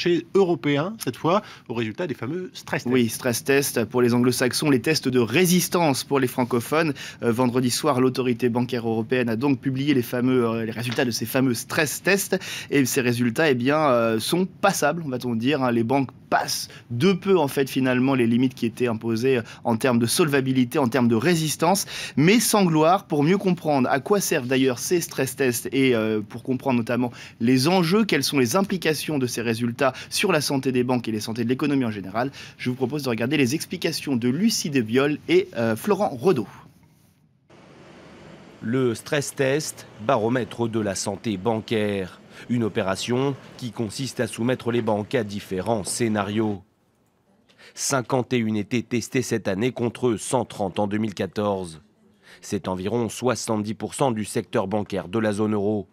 marché européen, cette fois, au résultat des fameux stress tests. Oui, stress test pour les anglo-saxons, les tests de résistance pour les francophones. Vendredi soir, l'autorité bancaire européenne a donc publié les résultats de ces fameux stress tests. Et ces résultats, sont passables, va-t-on dire. Les banques passent de peu, en fait, finalement, les limites qui étaient imposées en termes de solvabilité, en termes de résistance, mais sans gloire. Pour mieux comprendre à quoi servent d'ailleurs ces stress tests et pour comprendre notamment les enjeux, quelles sont les implications de ces résultats sur la santé des banques et la santé de l'économie en général, je vous propose de regarder les explications de Lucie Debiol et Florent Redeau. Le stress test, baromètre de la santé bancaire. Une opération qui consiste à soumettre les banques à différents scénarios. 51 étaient testés cette année contre 130 en 2014. C'est environ 70% du secteur bancaire de la zone euro.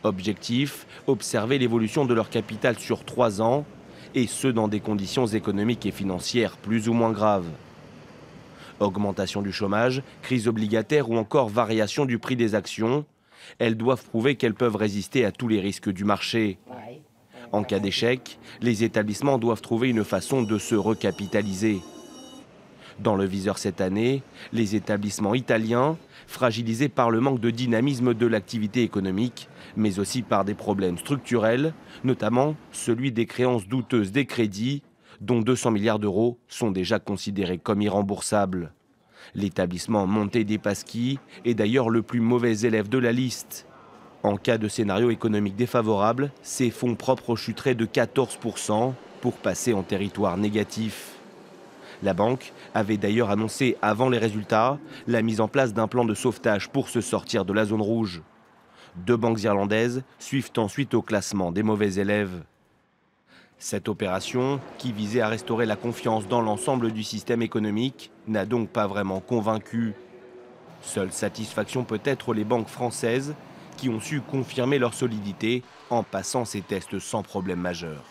Objectif, observer l'évolution de leur capital sur 3 ans, et ce dans des conditions économiques et financières plus ou moins graves. Augmentation du chômage, crise obligataire ou encore variation du prix des actions, elles doivent prouver qu'elles peuvent résister à tous les risques du marché. En cas d'échec, les établissements doivent trouver une façon de se recapitaliser. Dans le viseur cette année, les établissements italiens, fragilisés par le manque de dynamisme de l'activité économique, mais aussi par des problèmes structurels, notamment celui des créances douteuses des crédits, dont 200 milliards d'euros sont déjà considérés comme irremboursables. L'établissement Monte dei Paschi est d'ailleurs le plus mauvais élève de la liste. En cas de scénario économique défavorable, ses fonds propres chuteraient de 14% pour passer en territoire négatif. La banque avait d'ailleurs annoncé avant les résultats la mise en place d'un plan de sauvetage pour se sortir de la zone rouge. 2 banques irlandaises suivent ensuite au classement des mauvais élèves. Cette opération, qui visait à restaurer la confiance dans l'ensemble du système économique, n'a donc pas vraiment convaincu. Seule satisfaction peut-être les banques françaises qui ont su confirmer leur solidité en passant ces tests sans problème majeur.